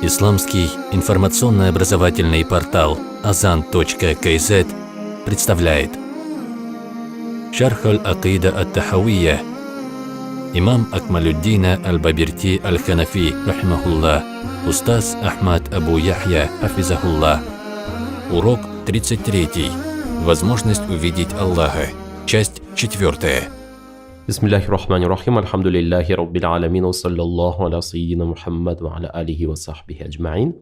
Исламский информационно-образовательный портал azan.kz представляет Шарх аль-Акида ат-Тахавийя. Имам Акмалюддина аль-Баберти аль-Ханафи, рахимахуллах, устаз Ахмад Абу Яхья, хафизахуллах. Урок 33. Возможность увидеть Аллаха. Часть 4. Бисмиллахи рахмани рахим, альхамдулиллахи раббил аламин, ва саллаллаху аля сайидина Мухаммад ва аля алихи ва сахбихи аджмаин.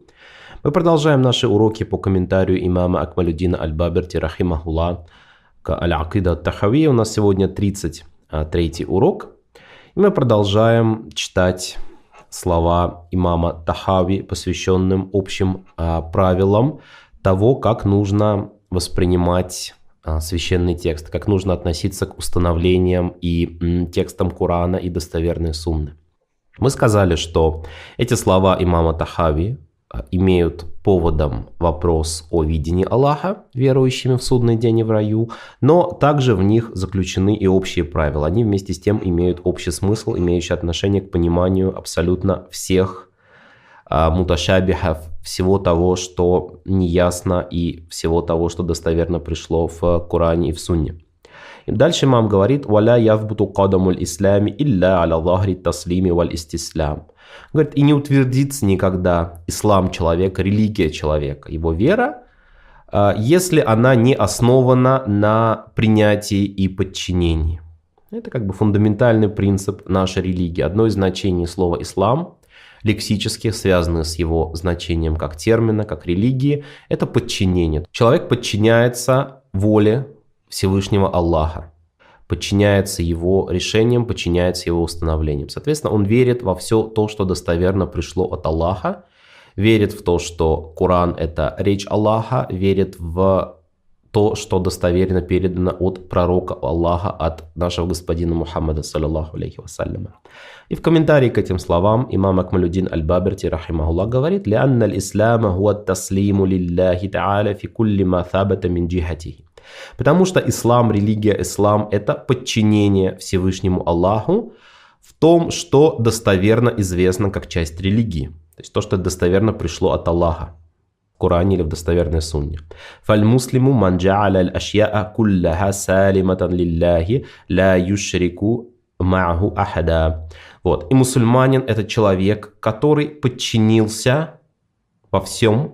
Мы продолжаем наши уроки по комментарию имама Акмалюддина аль-Баберти, рахимахуллах, к аль-Акида ат-Тахавийя. У нас сегодня 33-й урок. И мы продолжаем читать слова имама Тахави, посвященным общим правилам того, как нужно воспринимать священный текст, как нужно относиться к установлениям и текстам Корана и достоверной сунны. Мы сказали, что эти слова имама Тахави имеют поводом вопрос о видении Аллаха верующими в судный день и в раю, но также в них заключены и общие правила. Они вместе с тем имеют общий смысл, имеющий отношение к пониманию абсолютно всех муташабихов, всего того, что неясно, и всего того, что достоверно пришло в Коране и в Сунне. И дальше имам говорит: «Валя явбуту кадамуль ислами илля аля захри таслими валь истислям». Говорит, и не утвердится никогда ислам человека, религия человека, его вера, если она не основана на принятии и подчинении. Это как бы фундаментальный принцип нашей религии. Одно из значений слова «ислам», лексически связанное с его значением как термина, как религии, это подчинение. Человек подчиняется воле Всевышнего Аллаха, подчиняется его решениям, подчиняется его установлениям. Соответственно, он верит во все то, что достоверно пришло от Аллаха, верит в то, что Коран – это речь Аллаха, верит в то, что достоверно передано от пророка Аллаха, от нашего господина Мухаммада, саллаллаху алейхи вассаляма. И в комментарии к этим словам имам Акмалюддин аль-Баберти, рахимахуллах, говорит: «Лианна аль-исляма хуа ат-таслиму лиллахи та'аля фи кулли ма табата мин джихатихи». Потому что ислам, религия, ислам – это подчинение Всевышнему Аллаху в том, что достоверно известно как часть религии. То есть то, что достоверно пришло от Аллаха в Коране или в достоверной сунне. «Фаль-муслиму ман джа'аля аль-ашьяа кулляха салиматан лиллахи ла юшрику ма'аху ахада». Вот. И мусульманин – это человек, который подчинился во всем,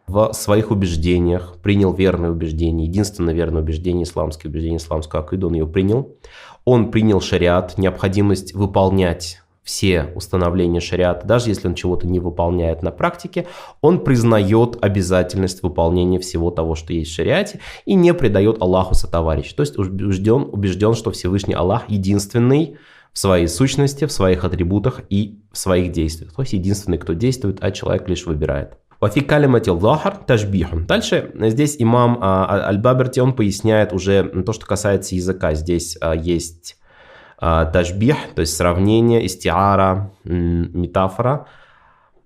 в своих убеждениях, принял верное убеждение, единственное верное убеждение, исламское убеждение, исламскую акиду, он ее принял. Он принял шариат, необходимость выполнять все установления шариата, даже если он чего-то не выполняет на практике, он признает обязательность выполнения всего того, что есть в шариате, и не предает Аллаху сотоварища. То есть убежден, что Всевышний Аллах единственный в своей сущности, в своих атрибутах и в своих действиях. То есть единственный, кто действует, а человек лишь выбирает. Дальше здесь имам аль-Баберти, он поясняет уже то, что касается языка. Здесь есть ташбих, то есть сравнение, истиара, метафора.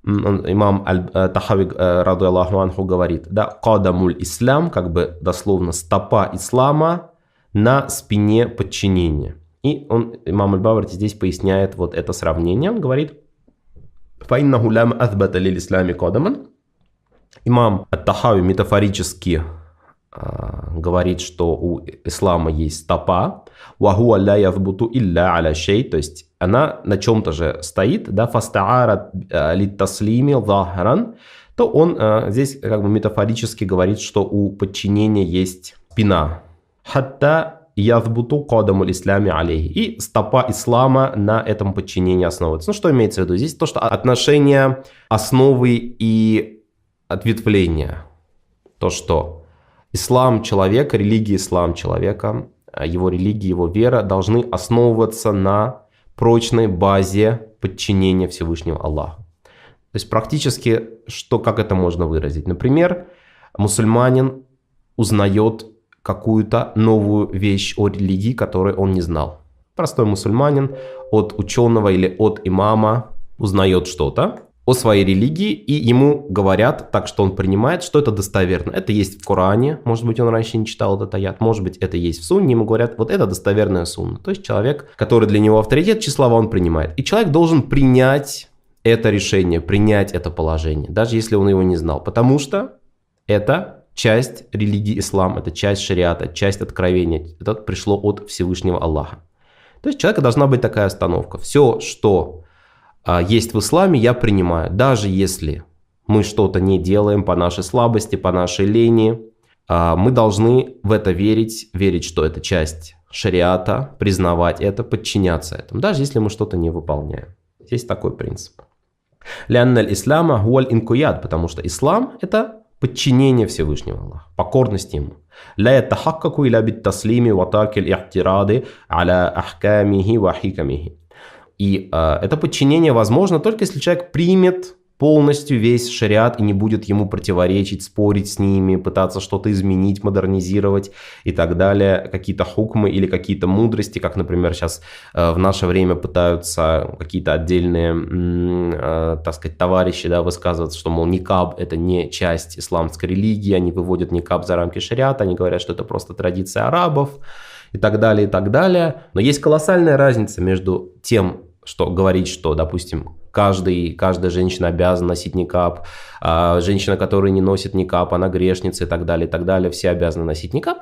Имам Тахави, ради Аллаху анху, говорит: да, кадамуль ислам, как бы дословно стопа ислама на спине подчинения. И имам аль-Баберти здесь поясняет вот это сравнение. Он говорит: фаиннаху лам азбата лил ислами кадаман. Имам ат-Тахави метафорически говорит, что у ислама есть стопа, вахуа ля явбуту илля аля шей, то есть она на чем-то же стоит, да, фастаара литтаслими захран, то он здесь как бы метафорически говорит, что у подчинения есть спина. Хатта явбуту кадамуль ислами алейхи, и стопа ислама на этом подчинении основывается. Ну, что имеется в виду? Здесь то, что отношение основы и ответвления. То, что ислам человека, религия ислам человека, его религия, его вера должны основываться на прочной базе подчинения Всевышнего Аллаха. То есть практически, как это можно выразить? Например, мусульманин узнает какую-то новую вещь о религии, которую он не знал. Простой мусульманин от ученого или от имама узнает что-то о своей религии, и ему говорят так, что он принимает, что это достоверно. Это есть в Коране, может быть, он раньше не читал этот аят, может быть, это есть в сунне, ему говорят: вот это достоверная сунна. То есть человек, который для него авторитет, чьи слова он принимает. И человек должен принять это решение, принять это положение, даже если он его не знал, потому что это часть религии ислам, это часть шариата, часть откровения, это пришло от Всевышнего Аллаха. То есть у человека должна быть такая остановка. Все, что есть в исламе, я принимаю, даже если мы что-то не делаем по нашей слабости, по нашей лени, мы должны в это верить, что это часть шариата, признавать это, подчиняться этому, даже если мы что-то не выполняем. Есть такой принцип. Лянна ислама хуаль инкуяд, потому что ислам – это подчинение Всевышнего Аллаха, покорность ему. لا يتحقق إلا بالتسليم وترك الاعتراض على أحكامه وحكمه. И это подчинение возможно только если человек примет полностью весь шариат и не будет ему противоречить, спорить с ними, пытаться что-то изменить, модернизировать и так далее, какие-то хукмы или какие-то мудрости, как, например, сейчас в наше время пытаются какие-то отдельные, так сказать, товарищи, да, высказываться, что, мол, никаб – это не часть исламской религии, они выводят никаб за рамки шариата, они говорят, что это просто традиция арабов и так далее, и так далее. Но есть колоссальная разница между тем, что говорить, что, допустим, каждая женщина обязана носить никаб, женщина, которая не носит никаб, она грешница и так далее, все обязаны носить никаб.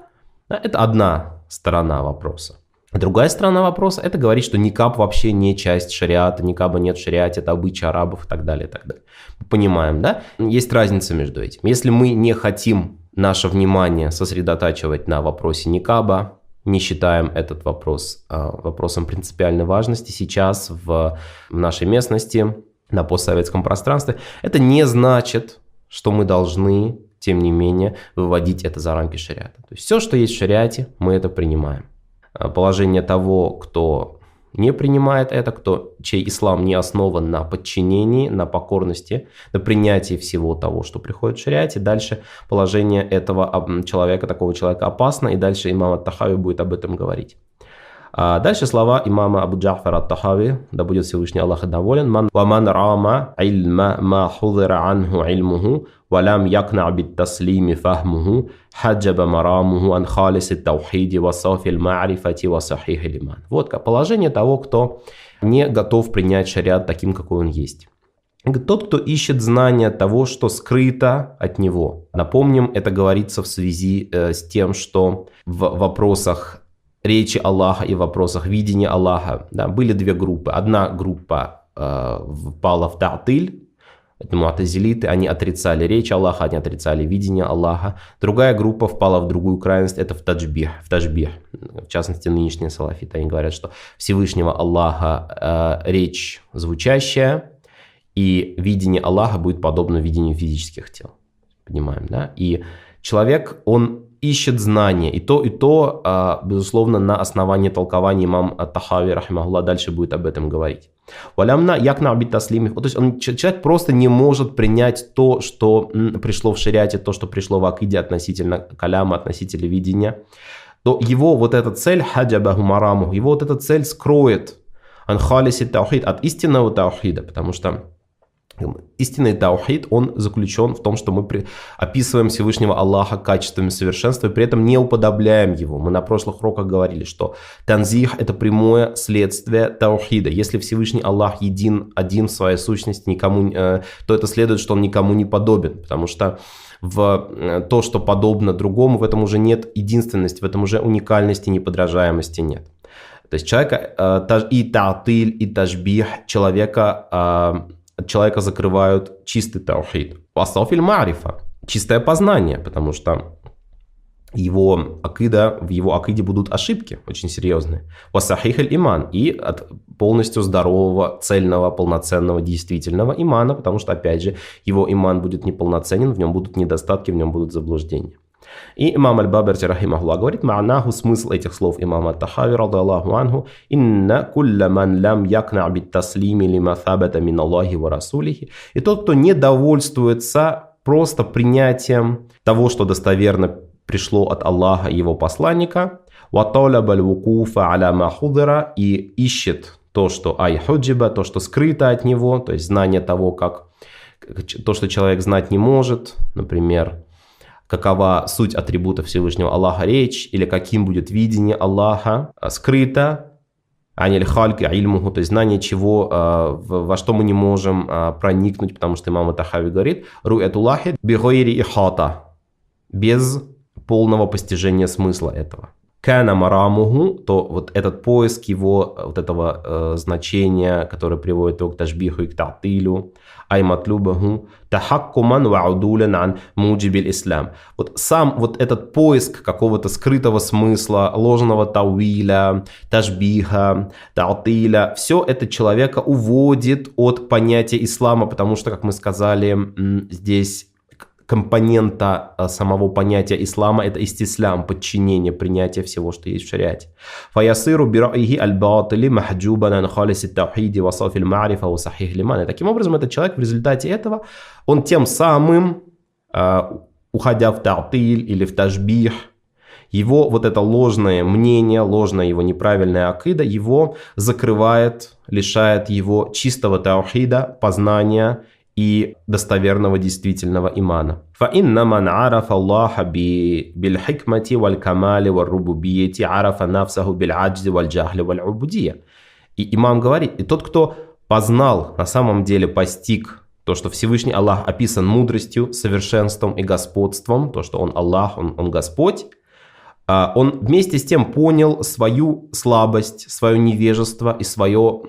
Это одна сторона вопроса. Другая сторона вопроса – это говорить, что никаб вообще не часть шариата, никаба нет в шариате, это обычай арабов и так далее, и так далее. Мы понимаем, да? Есть разница между этим. Если мы не хотим наше внимание сосредотачивать на вопросе никаба, не считаем этот вопрос вопросом принципиальной важности сейчас в нашей местности, на постсоветском пространстве, это не значит, что мы должны, тем не менее, выводить это за рамки шариата. То есть все, что есть в шариате, мы это принимаем. Положение того, кто не принимает это, чей ислам не основан на подчинении, на покорности, на принятии всего того, что приходит в шариате. Дальше положение этого человека, такого человека опасно, и дальше имам ат-Тахави будет об этом говорить. Дальше слова имама Абу Джафар ат-Тахави, да будет Всевышний Аллах доволен. «Ваман рама ильма ма худира анху ильмуху, валям якна бит таслими фахмуху, хаджаба марамуху ан халиси таухиди ва сафиль ма'рифати ва сахих лиман». Вот положение того, кто не готов принять шариат таким, какой он есть. Тот, кто ищет знания того, что скрыто от него. Напомним, это говорится в связи с тем, что в вопросах речи Аллаха и в вопросах видения Аллаха, да, были две группы. Одна группа впала в та'тиль, это му'тазилиты, они отрицали речь Аллаха, они отрицали видение Аллаха. Другая группа впала в другую крайность, это в таджбих, в частности нынешние салафиты. Они говорят, что Всевышнего Аллаха речь звучащая, и видение Аллаха будет подобно видению физических тел. Понимаем, да? И человек, он ищет знания, и то, безусловно, на основании толкования имам ат-Тахави, рахимахуллах, дальше будет об этом говорить. Валямна якна бит таслими. То есть человек просто не может принять то, что пришло в шариате, то, что пришло в акиде относительно каляма, относительно видения. То его вот эта цель, хаджабаху мараму, его вот эта цель скроет анхалиси таухид, от истинного таухида, потому что истинный таухид, он заключен в том, что мы описываем Всевышнего Аллаха качествами совершенства и при этом не уподобляем его. Мы на прошлых уроках говорили, что танзих – это прямое следствие таухида. Если Всевышний Аллах один в своей сущности, то это следует, что он никому не подобен, потому что в то, что подобно другому, в этом уже нет единственности, в этом уже уникальности, неподражаемости нет. То есть человека и та'тиль, и ташбих человека закрывают чистый таухид. Васафиль мa'рифа, чистое познание, потому что в его акиде будут ошибки очень серьезные. Васахих иман, и от полностью здорового, цельного, полноценного, действительного имана, потому что, опять же, его иман будет неполноценен, в нем будут недостатки, в нем будут заблуждения. И имам аль-Баберти, рахимахуллах, говорит, ма'наху, смысл этих слов имама ат-Тахави, радаллаху анху, инна кулля ман лям якна бит таслими лима табата мин Аллахи ва расулихи. И тот, кто не довольствуется просто принятием того, что достоверно пришло от Аллаха и его посланника, ва талаба аль-вукуфа аля ма худира, и ищет то, что ай-худжиба, то, что скрыто от него, то есть знание того, то, что человек знать не может, например, какова суть атрибута Всевышнего Аллаха речь, или каким будет видение Аллаха скрыто аниль хальк ильмуху, то есть знание чего, во что мы не можем проникнуть, потому что имам Тахави говорит, ру'ятуллахи бигайри ихата, без полного постижения смысла этого. Кана марамуху, то вот этот поиск его, вот этого значения, которое приводит его к ташбиху и к та'тилю, ай матлубаху, тахаккуман ва удулян ан муджибиль ислам. Вот сам вот этот поиск какого-то скрытого смысла, ложного тауиля, ташбиха, та'тиля, все это человека уводит от понятия ислама, потому что, как мы сказали, здесь компонента самого понятия ислама – это истислям, подчинение, принятие всего, что есть в шариате. «Фаясиру бираихи аль-батили махджубан ан халиси таухиди ва сафи аль-ма'рифа ва сахих лиман». И таким образом, этот человек в результате этого, он тем самым, уходя в та'тиль или в ташбих, его вот это ложное мнение, ложная его неправильная акида, его закрывает, лишает его чистого таухида, познания и достоверного действительного имана. فَإِنَّ مَنْ عَرَفَ اللَّهَ بِالْحِكْمَةِ وَالْكَمَالِ وَالرُّبُوبِيَّةِ عَرَفَ نَفْسَهُ بِالْعَجْزِ وَالْجَهْلِ وَالْعُبُودِيَّةِ. И имам говорит, и тот, кто познал, на самом деле постиг то, что Всевышний Аллах описан мудростью, совершенством и господством, то, что Он Аллах, Он Господь, он вместе с тем понял свою слабость, свое невежество и свою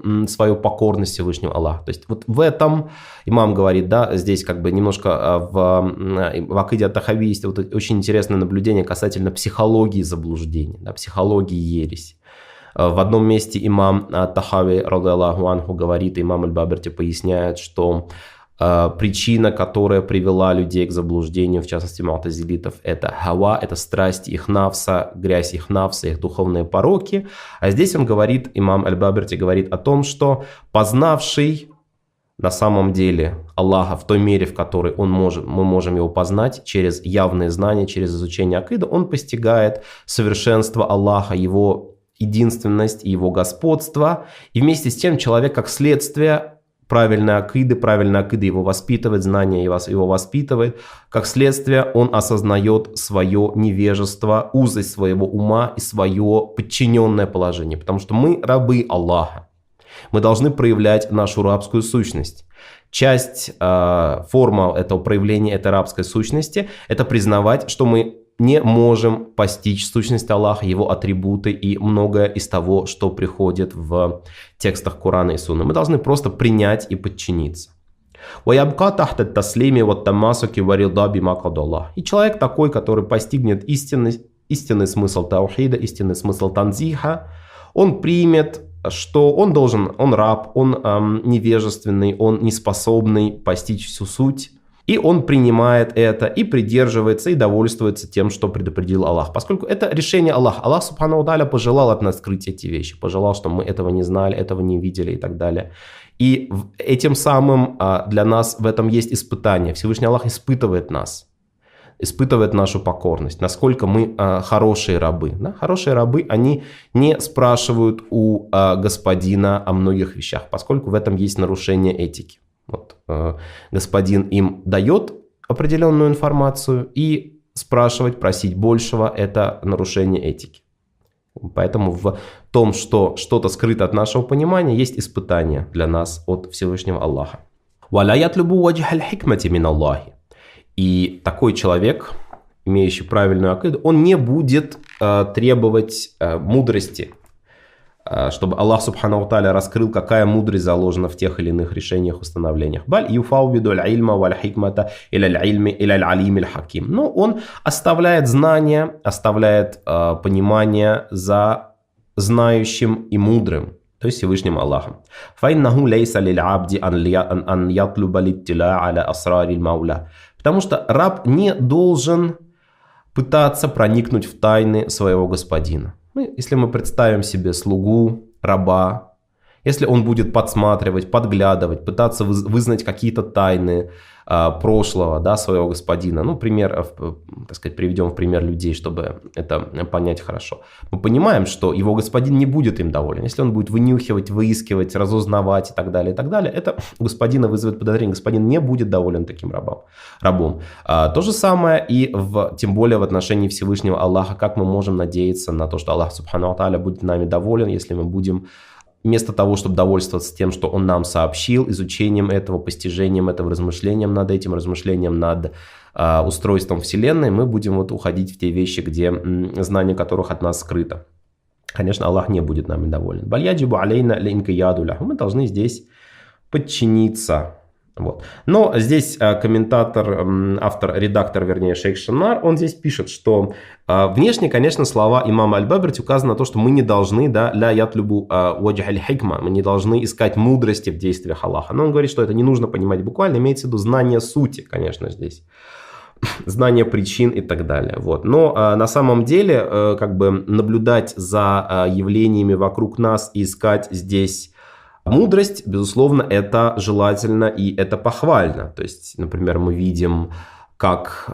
покорность Всевышнему Аллаху. То есть вот в этом имам говорит, да, здесь как бы немножко в акиде ат-Тахави есть вот очень интересное наблюдение касательно психологии заблуждения, да, психологии ереси. В одном месте имам ат-Тахави, ради Аллаху анху, говорит, имам аль-Баберти поясняет, что причина, которая привела людей к заблуждению, в частности му'тазилитов, это хава, это страсть их нафса, грязь их нафса, их духовные пороки. А здесь он говорит, имам аль-Баберти говорит о том, что познавший на самом деле Аллаха в той мере, в которой мы можем его познать, через явные знания, через изучение акиды, он постигает совершенство Аллаха, его единственность и его господство. И вместе с тем человек, как следствие, правильной акиды его воспитывает, знание его воспитывает. Как следствие, он осознает свое невежество, узость своего ума и свое подчиненное положение. Потому что мы рабы Аллаха. Мы должны проявлять нашу рабскую сущность. Часть, форма этого проявления этой рабской сущности – это признавать, что мы не можем постичь сущность Аллаха, его атрибуты и многое из того, что приходит в текстах Корана и Сунны. Мы должны просто принять и подчиниться. И человек такой, который постигнет истинный смысл таухида, истинный смысл танзиха, он примет, что он раб, он невежественный, он неспособный постичь всю суть. И он принимает это, и придерживается, и довольствуется тем, что предопределил Аллах. Поскольку это решение Аллаха. Аллах, субхану ва тааля, пожелал от нас скрыть эти вещи. Пожелал, чтобы мы этого не знали, этого не видели и так далее. И этим самым для нас в этом есть испытание. Всевышний Аллах испытывает нас. Испытывает нашу покорность. Насколько мы хорошие рабы. Да? Хорошие рабы, они не спрашивают у господина о многих вещах. Поскольку в этом есть нарушение этики. Вот, господин им дает определенную информацию, и спрашивать, просить большего – это нарушение этики. Поэтому в том, что что-то скрыто от нашего понимания, есть испытание для нас от Всевышнего Аллаха. И такой человек, имеющий правильную акиду, он не будет требовать мудрости, чтобы Аллах субхану ва тааля раскрыл, какая мудрость заложена в тех или иных решениях, установлениях. Но он оставляет знания, оставляет понимание за знающим и мудрым, то есть Всевышним Аллахом. Потому что раб не должен пытаться проникнуть в тайны своего господина. Если мы представим себе слугу, раба, если он будет подсматривать, подглядывать, пытаться вызнать какие-то тайны прошлого, да, своего господина, пример, так сказать, приведем в пример людей, чтобы это понять хорошо. Мы понимаем, что его господин не будет им доволен. Если он будет вынюхивать, выискивать, разузнавать и так далее, это у господина вызовет подозрение. Господин не будет доволен таким рабом. То же самое и тем более в отношении Всевышнего Аллаха. Как мы можем надеяться на то, что Аллах субхану ва тааля будет нами доволен, если мы будем вместо того, чтобы довольствоваться тем, что он нам сообщил, изучением этого, постижением этого, размышлением над этим, размышлением над устройством Вселенной, мы будем вот уходить в те вещи, где знание которых от нас скрыто. Конечно, Аллах не будет нами доволен. Мы должны здесь подчиниться. Вот. Но здесь комментатор, автор, редактор, вернее, шейх Шинар, он здесь пишет, что внешне, конечно, слова имама Аль-Баберти указаны на то, что мы не должны, да, ля ятлюбу ваджх аль-хикма, мы не должны искать мудрости в действиях Аллаха. Но он говорит, что это не нужно понимать буквально, имеется в виду знание сути, конечно, здесь. Знание причин и так далее. Вот. Но на самом деле, как бы наблюдать за явлениями вокруг нас и искать здесь мудрость, безусловно, это желательно и это похвально. То есть, например, мы видим, как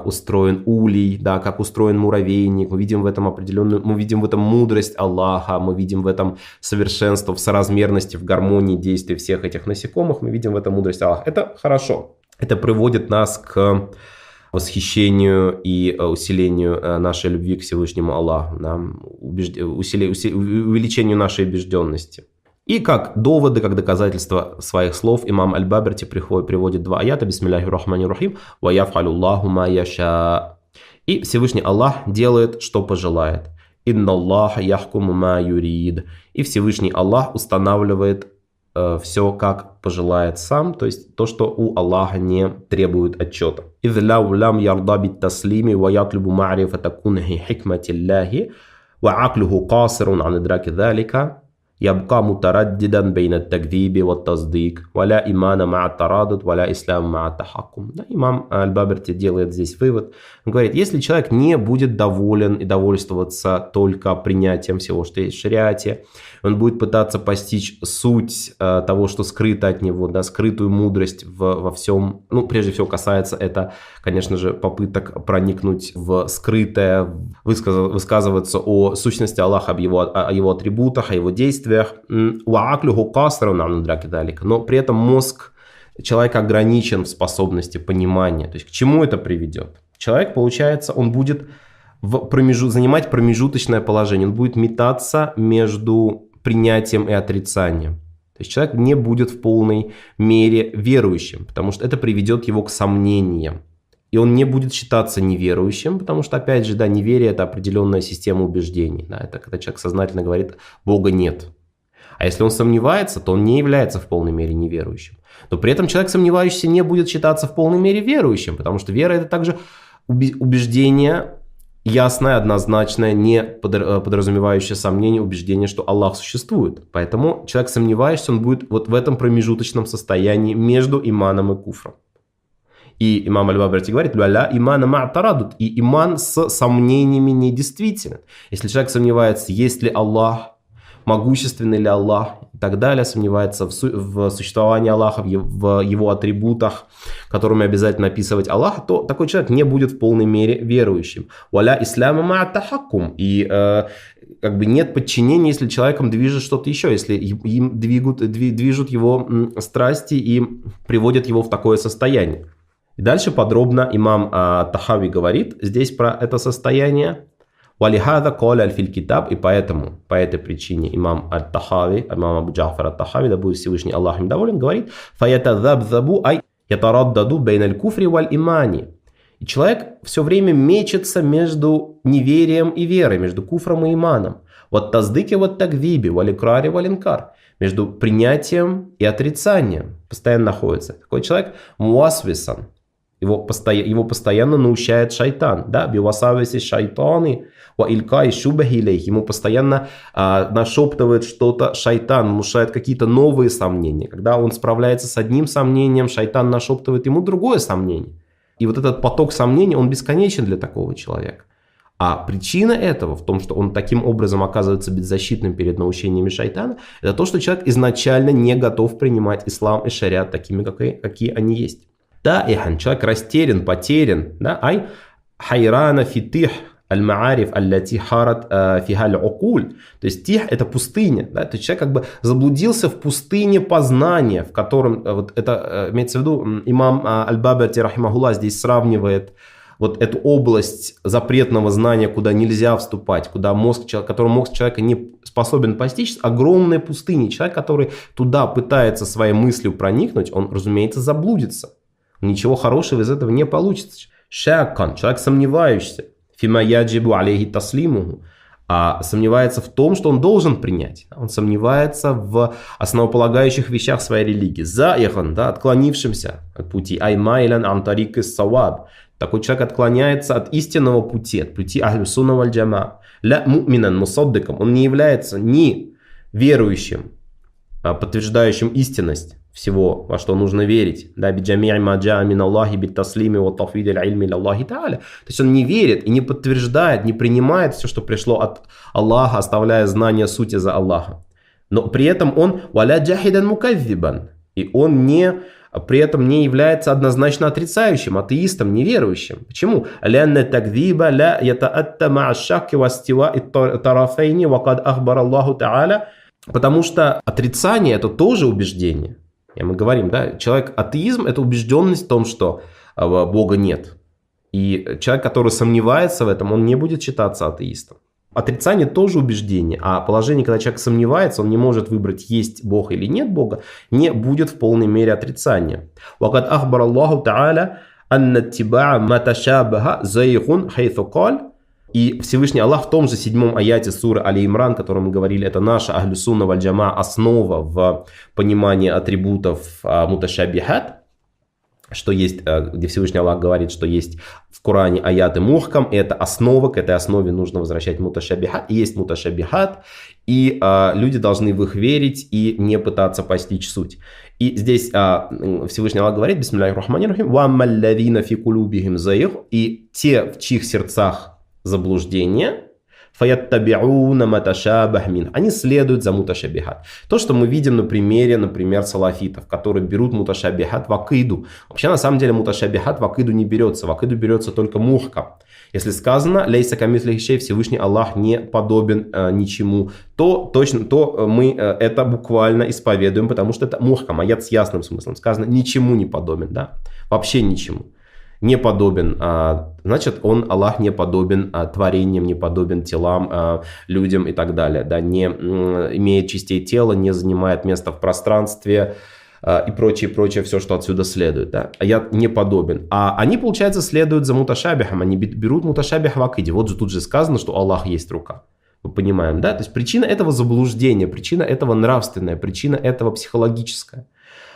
устроен улей, да, как устроен муравейник, мы видим в этом мудрость Аллаха, мы видим в этом совершенство, в соразмерности, в гармонии действий всех этих насекомых, мы видим в этом мудрость Аллаха. Это хорошо. Это приводит нас к восхищению и усилению нашей любви к Всевышнему Аллаху, да, увеличению нашей убежденности. И как доводы, как доказательства своих слов имам Аль-Баберти приводит два аята: «Бисмилляхи рахмани рахим, ва яф'алюллаху ма яша». И Всевышний Аллах делает, что пожелает. «Инна Аллаха яхкуму ма юрид». И Всевышний Аллах устанавливает все, как пожелает сам, то есть то, что у Аллаха не требует отчета. «Идh лау лам ярда бит таслими ва ятлюбу ма'рифата кунхи хикматиллахи ва аклюху касирун ан идраки залика ябка мутараддидан бейна тагдиби ва таздик ва ла имана ма'a тарадуд ва ла ислам ма'a тахаккум». Имам Аль-Баберти делает здесь вывод. Он говорит, если человек не будет доволен и довольствоваться только принятием всего, что есть в шариате, он будет пытаться постичь суть того, что скрыто от него, да, скрытую мудрость во всем. Ну, прежде всего касается это, конечно же, попыток проникнуть в скрытое, высказываться о сущности Аллаха, о его атрибутах, о его действиях. Но при этом мозг человека ограничен в способности понимания. То есть к чему это приведет? Человек, получается, он будет занимать промежуточное положение, он будет метаться между принятием и отрицанием. То есть человек не будет в полной мере верующим, потому что это приведет его к сомнениям. И он не будет считаться неверующим, потому что, опять же, да, неверие – это определенная система убеждений. Да, это когда человек сознательно говорит «Бога нет». А если он сомневается, то он не является в полной мере неверующим. Но при этом человек, сомневающийся, не будет считаться в полной мере верующим, потому что вера – это также убеждение, ясное, однозначное, не подразумевающее сомнение, убеждение, что Аллах существует. Поэтому человек, сомневающийся, он будет вот в этом промежуточном состоянии между иманом и куфром. И имам Аль-Баберти говорит, «Ля имана ма'а тарадуд», и иман с сомнениями недействителен. Если человек сомневается, есть ли Аллах, могущественный ли Аллах и так далее, сомневается в существовании Аллаха, в его атрибутах, которыми обязательно описывать Аллаха, то такой человек не будет в полной мере верующим. «Валя исляма ма'а тахаккум». И как бы нет подчинения, если человеком движет что-то еще, если им движут его страсти и приводят его в такое состояние. И дальше подробно имам Тахави говорит здесь про это состояние. «Валихада коля аль-филь китаб», и поэтому, по этой причине имам Аль-Тахави, имам Абу Джафар Аль-Тахави, да будет Всевышний Аллах им доволен, говорит «Фаятадабзабу ай ятараддаду бейн аль-куфри валь-имани». И человек все время мечется между неверием и верой, между куфром и иманом. «Вот таздыки вот тагдиби, валикрари валинкар». Между принятием и отрицанием постоянно находится. Такой человек муасвисан. Его постоянно наущает шайтан. Да? Бивасависи шайтаны ва илька и шубахилей. Ему постоянно нашептывает что-то шайтан, внушает какие-то новые сомнения. Когда он справляется с одним сомнением, шайтан нашептывает ему другое сомнение. И вот этот поток сомнений, он бесконечен для такого человека. А причина этого в том, что он таким образом оказывается беззащитным перед наущениями шайтана, это то, что человек изначально не готов принимать ислам и шариат такими, какие они есть. Да, человек растерян, потерян. Да, ай хайрана фитих аль-маариф аллати харат фиха аль-укуль. То есть тих – это пустыня. Да? То есть человек как бы заблудился в пустыне познания, в котором, вот это имеется в виду, имам Аль-Баберти рахимахуллах здесь сравнивает вот эту область запретного знания, куда нельзя вступать, куда который мозг человека не способен постичь, огромные пустыни. Человек, который туда пытается своей мыслью проникнуть, он, разумеется, заблудится. Ничего хорошего из этого не получится. Шаккан, человек сомневающийся, фима яджибу алейхи таслимуху, сомневается в том, что он должен принять. Он сомневается в основополагающих вещах своей религии. Заихан, да, отклонившимся от пути. Аймайлян антарик ис саваб. Такой человек отклоняется от истинного пути, от пути ахлю сунна валь джама. Ля му'минан мусаддиком. Он не является ни верующим, подтверждающим истинность всего, во что нужно верить. Да, биджами'и ма джаа мин Аллахи бит-таслими ва тафвид аль-илми лиллахи та'аля. То есть он не верит и не подтверждает, не принимает все, что пришло от Аллаха, оставляя знание сути за Аллаха. Но при этом он валя джахидан муказзибан. И он при этом не является однозначно отрицающим, атеистом, неверующим. Почему? «Лянна такзиба ла ятаатта ма'а шакки ва стива'i тарафейни ва кад ахбар Аллаху та'аля». Потому что отрицание – это тоже убеждение. И мы говорим, да, атеизм – это убежденность в том, что Бога нет. И человек, который сомневается в этом, он не будет считаться атеистом. Отрицание тоже убеждение, а положение, когда человек сомневается, он не может выбрать, есть Бог или нет Бога, не будет в полной мере отрицания. وَقَدْ أَخْبَرَ اللَّهُ تَعَالَى أَنَّ اتِّبَاعَ مَا تَشَابَهَ زَيْغٌ حَيْثُ قَالَ. И Всевышний Аллах в том же 7 аяте суры Али-Имран, о котором мы говорили, это наша ахлю сунна валь джама, основа в понимании атрибутов муташабихат, что есть, где Всевышний Аллах говорит, что есть в Коране аяты мухкам, и это основа, к этой основе нужно возвращать муташабихат. И есть муташабихат, и люди должны в их верить и не пытаться постичь суть. И здесь Всевышний Аллах говорит, бисмиллахир рахманир рахим, «Вамма аллазина фи кулубихим заиг», и те, в чьих сердцах заблуждение, фаяттаби'уна маташабах мин, они следуют за муташабихат. То, что мы видим на примере, например, салафитов, которые берут муташабихат в акиду. Вообще, на самом деле, муташабихат в акиду не берется. В акиду берется только мухкам. Если сказано, лейса камислихи шей, Всевышний Аллах не подобен ничему, то мы это буквально исповедуем, потому что это мухкам, аят с ясным смыслом. Сказано, ничему не подобен, да? Вообще ничему. Не подобен, значит, Аллах не подобен творениям, не подобен телам, людям и так далее. Да, не имеет частей тела, не занимает место в пространстве и прочее, все, что отсюда следует. Да. Я не подобен. А они, получается, следуют за муташабихом, они берут муташабих в акиде. Вот же тут же сказано, что Аллах есть рука. Мы понимаем, да? То есть причина этого заблуждения, причина этого нравственная, причина этого психологическая.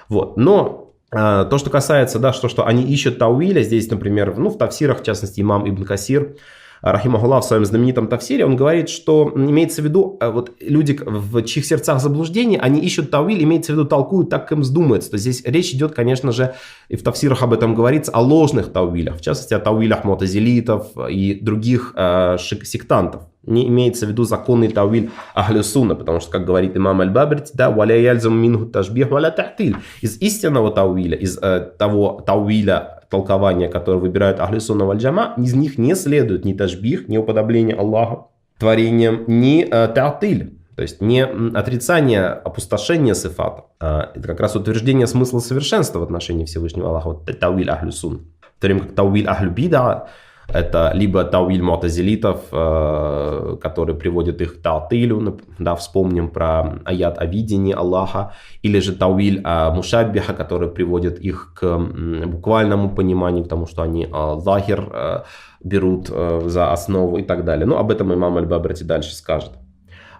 Вот. Но то, что касается, да, что они ищут тауиля, здесь, например, в тафсирах, в частности, имам Ибн Касир, рахимахуллах, в своем знаменитом тафсире, он говорит, что имеется в виду, вот люди, в чьих сердцах заблуждение, они ищут тауиль, имеется в виду, толкуют так, как им вздумается. То есть здесь речь идет, конечно же, и в тафсирах об этом говорится, о ложных тауилях, в частности, о тауилях мутазилитов и других сектантов. Не имеется в виду законный тауиль ахлю сунна, потому что, как говорит имам аль-Бабрити, да, «Валя яльзам минху ташбих валя тахтиль». Из истинного тауиля, из того тауиля, толкования, которое выбирают ахлю сунна валь джама, из них не следует ни ташбих, ни уподобление Аллаха творением, ни тахтиль. То есть не отрицание, опустошение сифата. Это как раз утверждение смысла совершенства в отношении Всевышнего Аллаха. Вот тауиль ахлю сунна. В то время как тауиль ахлю бида, это либо тауиль му'тазилитов, который приводит их к та'тилю, да, вспомним про аят о видении Аллаха, или же тауиль мушаббиха, который приводит их к буквальному пониманию, к тому, что они захир берут за основу и так далее. Но об этом имам аль-Бабрити дальше скажет.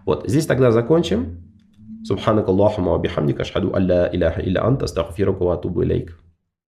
Вот, здесь тогда закончим. Субханакаллахума ва бихамдика, ашхаду алла иляха илля анта, астагфирука ва атубу илейк.